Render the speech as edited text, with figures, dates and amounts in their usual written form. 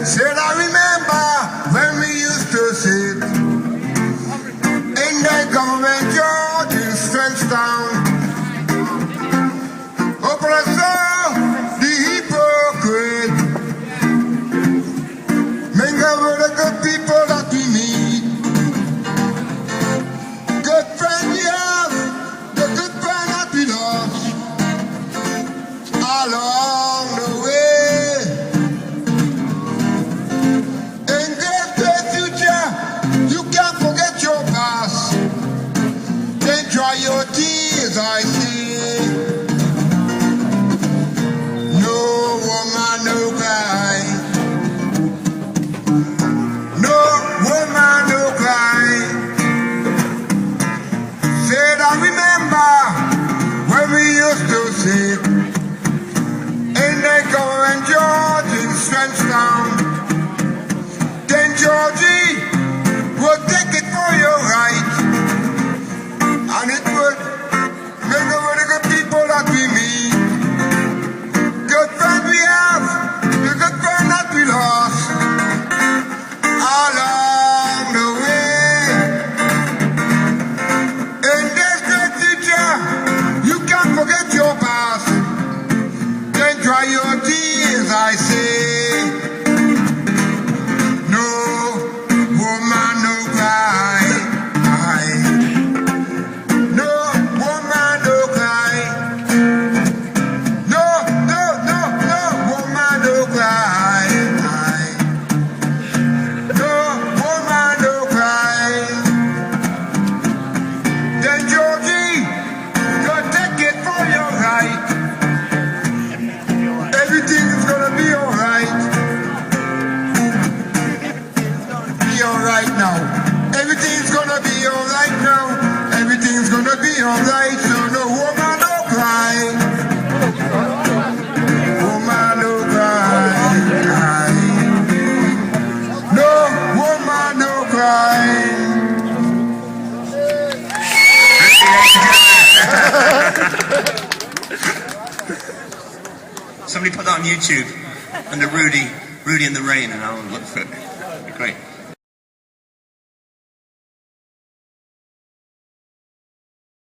Said I remember when we used to sit in the government yard in Frenchtown. Oh, but I saw the hypocrite. Mingle with the good people that we meet. Good friend we have, the good friend that we lost along the way. Dry your tears, I see. No woman, no cry. No woman, no cry. Said I remember when we used to sit in the government George in Frenchtown. Then Georgie would take it for your right. And it would make over the good people that we meet. Good friend we have, the good friend that we lost along the way. In this great future, you can't forget your past. Then dry your tears, I say. No woman, no cry. Everything's gonna be alright now. Everything's gonna be alright. So no woman, no cry. Woman, no cry. No woman, no cry. Somebody put that on YouTube under Rudy and the Rain, and I'll look for it. It'd be great.